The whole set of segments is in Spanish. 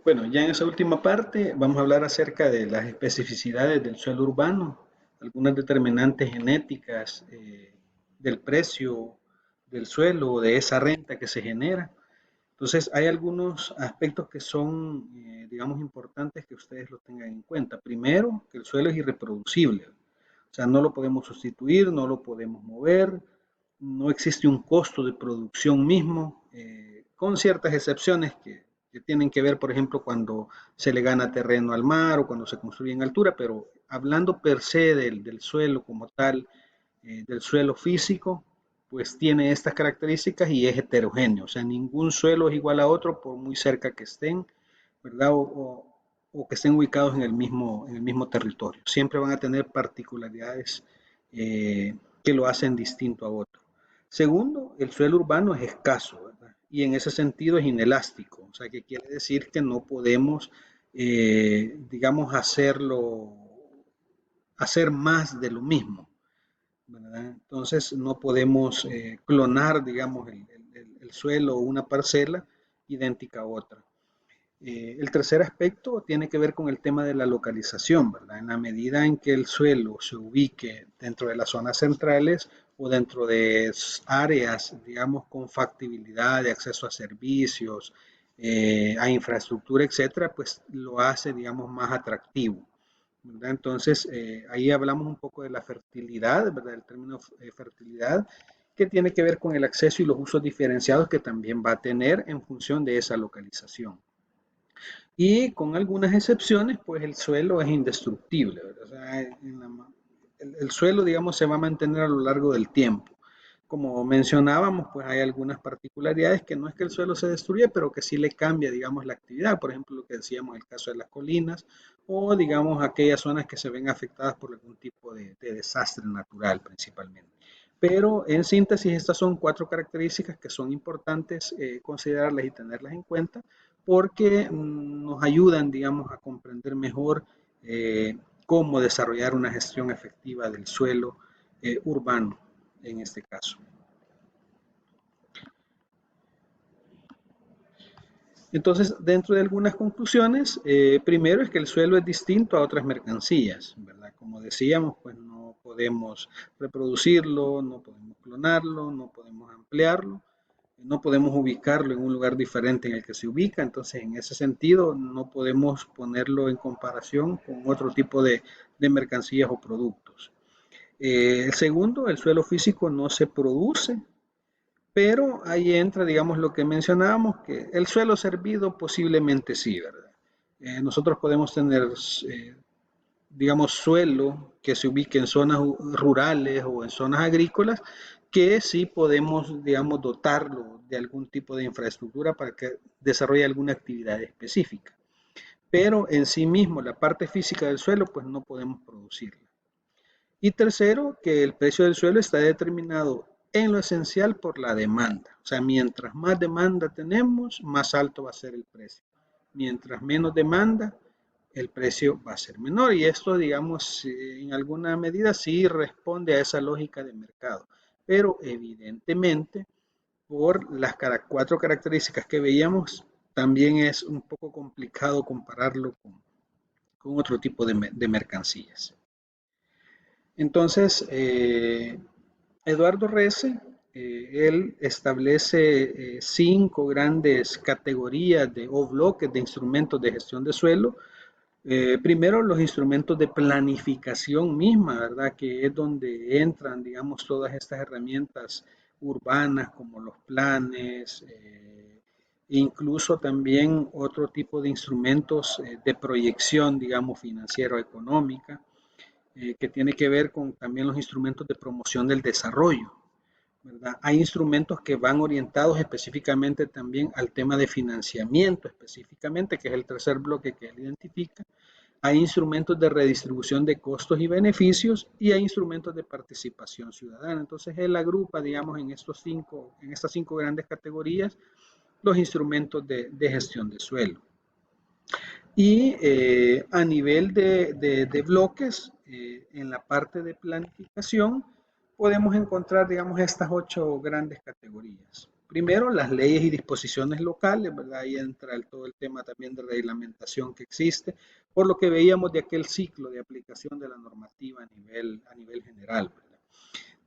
Bueno, ya en esa última parte vamos a hablar acerca de las especificidades del suelo urbano, algunas determinantes genéticas del precio del suelo o de esa renta que se genera. Entonces, hay algunos aspectos que son, digamos, importantes que ustedes lo tengan en cuenta. Primero, que el suelo es irreproducible, o sea, no lo podemos sustituir, no lo podemos mover, no existe un costo de producción mismo, con ciertas excepciones que tienen que ver, por ejemplo, cuando se le gana terreno al mar o cuando se construye en altura, pero hablando per se del suelo como tal, del suelo físico, pues tiene estas características y es heterogéneo, o sea, ningún suelo es igual a otro por muy cerca que estén, ¿verdad? O que estén ubicados en el mismo territorio. Siempre van a tener particularidades que lo hacen distinto a otro. Segundo, el suelo urbano es escaso, ¿verdad? Y en ese sentido es inelástico, o sea, que quiere decir que no podemos, digamos, hacer más de lo mismo, ¿verdad? Entonces no podemos clonar, digamos, el suelo o una parcela idéntica a otra. El tercer aspecto tiene que ver con el tema de la localización, ¿verdad? En la medida en que el suelo se ubique dentro de las zonas centrales o dentro de áreas, digamos, con factibilidad de acceso a servicios, a infraestructura, etcétera, pues lo hace, digamos, más atractivo, ¿verdad? Entonces, ahí hablamos un poco de la fertilidad, ¿verdad? El término fertilidad, que tiene que ver con el acceso y los usos diferenciados que también va a tener en función de esa localización. Y con algunas excepciones, pues el suelo es indestructible, ¿verdad? O sea, el suelo, digamos, se va a mantener a lo largo del tiempo. Como mencionábamos, pues hay algunas particularidades que no es que el suelo se destruya, pero que sí le cambia, digamos, la actividad. Por ejemplo, lo que decíamos, el caso de las colinas o, digamos, aquellas zonas que se ven afectadas por algún tipo de desastre natural principalmente. Pero en síntesis, estas son cuatro características que son importantes considerarlas y tenerlas en cuenta porque nos ayudan, digamos, a comprender mejor cómo desarrollar una gestión efectiva del suelo urbano en este caso. Entonces, dentro de algunas conclusiones, primero es que el suelo es distinto a otras mercancías, ¿verdad? Como decíamos, pues no podemos reproducirlo, no podemos clonarlo, no podemos ampliarlo, no podemos ubicarlo en un lugar diferente en el que se ubica, entonces en ese sentido no podemos ponerlo en comparación con otro tipo de mercancías o productos. El segundo, el suelo físico no se produce, pero ahí entra, digamos, lo que mencionábamos, que el suelo servido posiblemente sí, ¿verdad? Nosotros podemos tener, digamos, suelo que se ubique en zonas rurales o en zonas agrícolas, que sí podemos, digamos, dotarlo de algún tipo de infraestructura para que desarrolle alguna actividad específica. Pero en sí mismo, la parte física del suelo, pues no podemos producirla. Y tercero, que el precio del suelo está determinado en lo esencial por la demanda. O sea, mientras más demanda tenemos, más alto va a ser el precio. Mientras menos demanda, el precio va a ser menor. Y esto, digamos, en alguna medida sí responde a esa lógica de mercado. Pero evidentemente, por las cuatro características que veíamos, también es un poco complicado compararlo con otro tipo de mercancías. Entonces, Eduardo Rece, él establece cinco grandes categorías o bloques de instrumentos de gestión de suelo. Primero, los instrumentos de planificación misma, ¿verdad? Que es donde entran, digamos, todas estas herramientas urbanas como los planes, incluso también otro tipo de instrumentos de proyección, digamos, financiero-económica que tiene que ver con también los instrumentos de promoción del desarrollo, ¿verdad? Hay instrumentos que van orientados específicamente también al tema de financiamiento, específicamente, que es el tercer bloque que él identifica. Hay instrumentos de redistribución de costos y beneficios y hay instrumentos de participación ciudadana. Entonces él agrupa, digamos, en estas cinco grandes categorías los instrumentos de gestión de suelo. Y a nivel de bloques, en la parte de planificación, podemos encontrar, digamos, estas ocho grandes categorías. Primero, las leyes y disposiciones locales, ¿verdad? Ahí entra todo el tema también de reglamentación que existe, por lo que veíamos de aquel ciclo de aplicación de la normativa a nivel general, ¿verdad?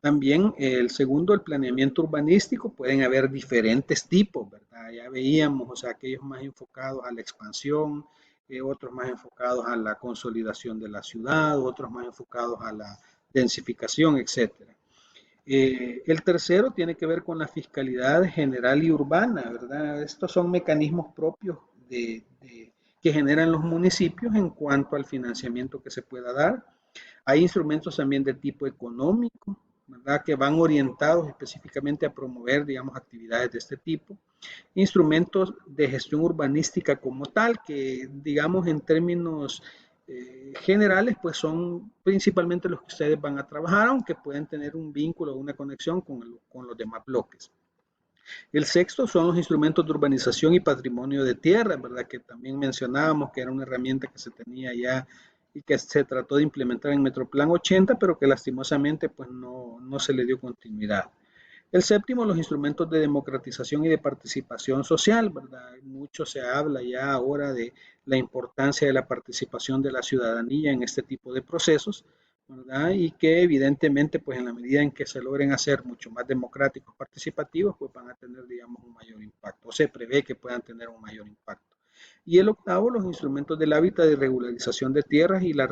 También el segundo, el planeamiento urbanístico, pueden haber diferentes tipos, ¿verdad? Ya veíamos, o sea, aquellos más enfocados a la expansión, otros más enfocados a la consolidación de la ciudad, otros más enfocados a la densificación, etcétera. El tercero tiene que ver con la fiscalidad general y urbana, ¿verdad? Estos son mecanismos propios que generan los municipios en cuanto al financiamiento que se pueda dar. Hay instrumentos también de tipo económico, ¿verdad? Que van orientados específicamente a promover, digamos, actividades de este tipo. Instrumentos de gestión urbanística como tal, que, digamos, en términos generales, pues son principalmente los que ustedes van a trabajar, aunque pueden tener un vínculo o una conexión con los demás bloques. El sexto son los instrumentos de urbanización y patrimonio de tierra, ¿verdad? Que también mencionábamos que era una herramienta que se tenía ya y que se trató de implementar en Metroplan 80, pero que lastimosamente pues no se le dio continuidad. El séptimo, los instrumentos de democratización y de participación social, ¿verdad? Mucho se habla ya ahora de la importancia de la participación de la ciudadanía en este tipo de procesos, ¿verdad? Y que evidentemente, pues en la medida en que se logren hacer mucho más democráticos, participativos, pues van a tener, digamos, un mayor impacto, o se prevé que puedan tener un mayor impacto. Y el octavo, los instrumentos del hábitat de regularización de tierras y la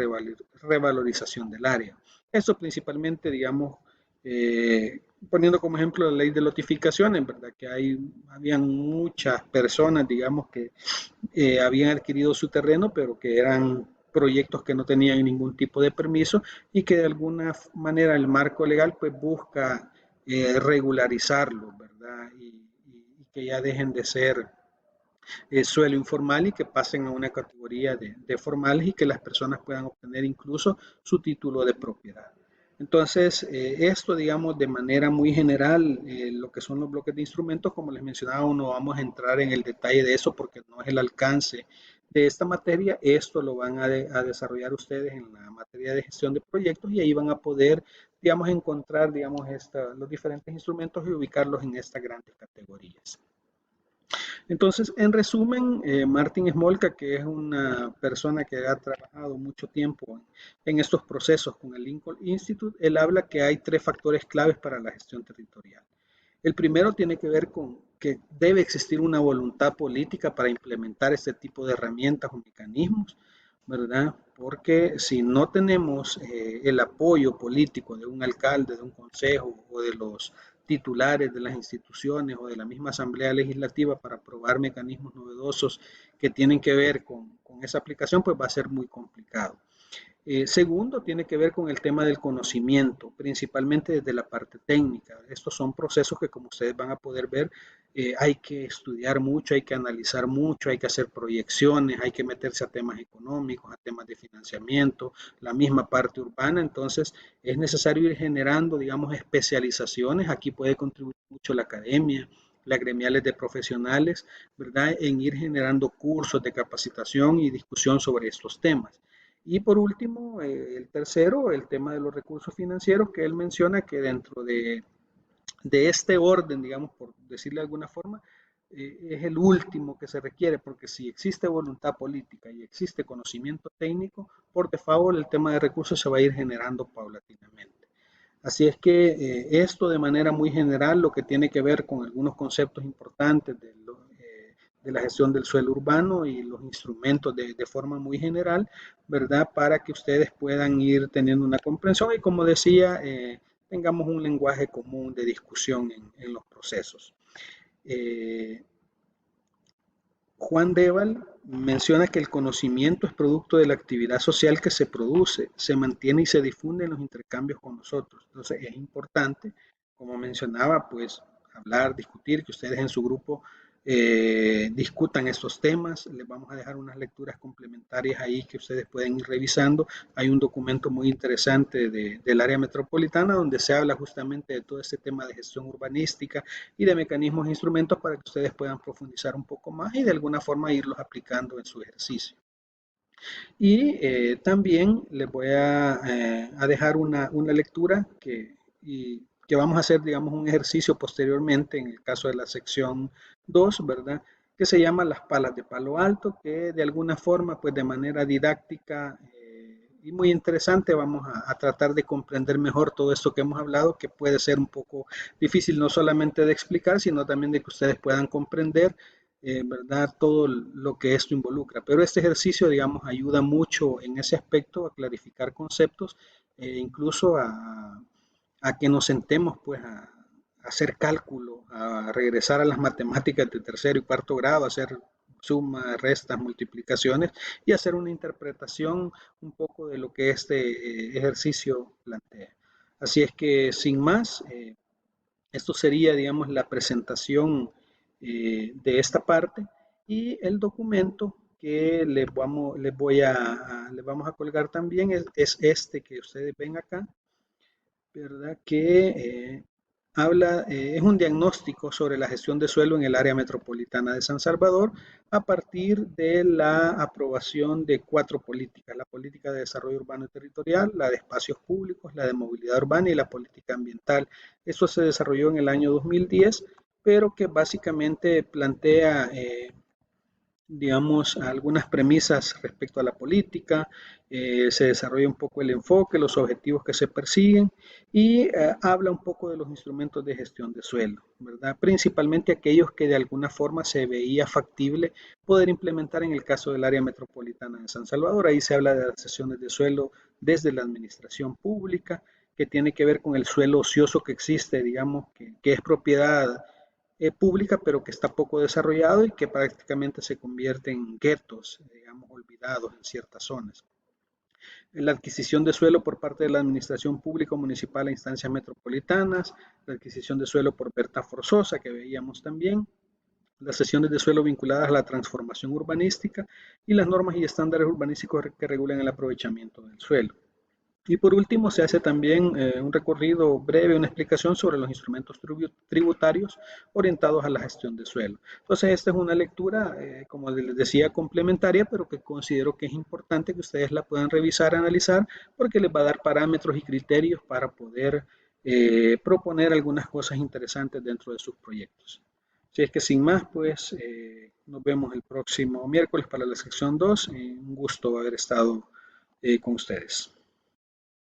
revalorización del área. Eso principalmente, digamos, poniendo como ejemplo la ley de notificaciones, ¿verdad? Que habían muchas personas, digamos, que habían adquirido su terreno, pero que eran proyectos que no tenían ningún tipo de permiso y que de alguna manera el marco legal pues busca regularizarlo, ¿verdad? Y que ya dejen de ser suelo informal y que pasen a una categoría de formales y que las personas puedan obtener incluso su título de propiedad. Entonces, esto, digamos, de manera muy general, lo que son los bloques de instrumentos, como les mencionaba, no vamos a entrar en el detalle de eso porque no es el alcance de esta materia. Esto lo van a desarrollar ustedes en la materia de gestión de proyectos y ahí van a poder, digamos, encontrar, digamos, los diferentes instrumentos y ubicarlos en estas grandes categorías. Entonces, en resumen, Martin Smolka, que es una persona que ha trabajado mucho tiempo en estos procesos con el Lincoln Institute, él habla que hay tres factores claves para la gestión territorial. El primero tiene que ver con que debe existir una voluntad política para implementar este tipo de herramientas o mecanismos, ¿verdad? Porque si no tenemos el apoyo político de un alcalde, de un consejo o de los titulares de las instituciones o de la misma Asamblea Legislativa para aprobar mecanismos novedosos que tienen que ver con esa aplicación, pues va a ser muy complicado. Segundo, tiene que ver con el tema del conocimiento, principalmente desde la parte técnica. Estos son procesos que, como ustedes van a poder ver, hay que estudiar mucho, hay que analizar mucho, hay que hacer proyecciones, hay que meterse a temas económicos, a temas de financiamiento, la misma parte urbana. Entonces, es necesario ir generando, digamos, especializaciones. Aquí puede contribuir mucho la academia, las gremiales de profesionales, ¿verdad? En ir generando cursos de capacitación y discusión sobre estos temas. Y por último, el tercero, el tema de los recursos financieros, que él menciona que dentro de este orden, digamos, por decirle de alguna forma, es el último que se requiere, porque si existe voluntad política y existe conocimiento técnico, por default el tema de recursos se va a ir generando paulatinamente. Así es que esto de manera muy general, lo que tiene que ver con algunos conceptos importantes de la gestión del suelo urbano y los instrumentos de forma muy general, ¿verdad? Para que ustedes puedan ir teniendo una comprensión y como decía, tengamos un lenguaje común de discusión en los procesos. Eh, Juan Deval menciona que el conocimiento es producto de la actividad social que se produce, se mantiene y se difunde en los intercambios con nosotros. Entonces es importante, como mencionaba, pues hablar, discutir, que ustedes en su grupo discutan estos temas. Les vamos a dejar unas lecturas complementarias ahí que ustedes pueden ir revisando. Hay un documento muy interesante del área metropolitana donde se habla justamente de todo este tema de gestión urbanística y de mecanismos e instrumentos para que ustedes puedan profundizar un poco más y de alguna forma irlos aplicando en su ejercicio. Y también les voy a dejar una lectura que vamos a hacer, digamos, un ejercicio posteriormente en el caso de la sección 2, ¿verdad? Que se llama las palas de palo alto, que de alguna forma, pues de manera didáctica y muy interesante, vamos a tratar de comprender mejor todo esto que hemos hablado, que puede ser un poco difícil no solamente de explicar, sino también de que ustedes puedan comprender, ¿verdad? Todo lo que esto involucra. Pero este ejercicio, digamos, ayuda mucho en ese aspecto a clarificar conceptos, incluso a que nos sentemos pues a hacer cálculo, a regresar a las matemáticas de tercero y cuarto grado, a hacer sumas, restas, multiplicaciones y hacer una interpretación un poco de lo que este ejercicio plantea. Así es que sin más, esto sería, digamos, la presentación de esta parte y el documento que les vamos a colgar también es este que ustedes ven acá, ¿verdad? Que habla, es un diagnóstico sobre la gestión de suelo en el área metropolitana de San Salvador a partir de la aprobación de 4 políticas: la política de desarrollo urbano y territorial, la de espacios públicos, la de movilidad urbana y la política ambiental. Esto se desarrolló en el año 2010, pero que básicamente plantea digamos, algunas premisas respecto a la política, se desarrolla un poco el enfoque, los objetivos que se persiguen y habla un poco de los instrumentos de gestión de suelo, ¿verdad? Principalmente aquellos que de alguna forma se veía factible poder implementar en el caso del área metropolitana de San Salvador. Ahí se habla de las sesiones de suelo desde la administración pública, que tiene que ver con el suelo ocioso que existe, digamos, que es propiedad pública, pero que está poco desarrollado y que prácticamente se convierte en guetos, digamos, olvidados en ciertas zonas. La adquisición de suelo por parte de la administración pública municipal a instancias metropolitanas, la adquisición de suelo por venta forzosa, que veíamos también, las sesiones de suelo vinculadas a la transformación urbanística y las normas y estándares urbanísticos que regulan el aprovechamiento del suelo. Y por último, se hace también un recorrido breve, una explicación sobre los instrumentos tributarios orientados a la gestión de suelo. Entonces, esta es una lectura, como les decía, complementaria, pero que considero que es importante que ustedes la puedan revisar, analizar, porque les va a dar parámetros y criterios para poder proponer algunas cosas interesantes dentro de sus proyectos. Si es que sin más, pues nos vemos el próximo miércoles para la sección 2. Un gusto haber estado con ustedes.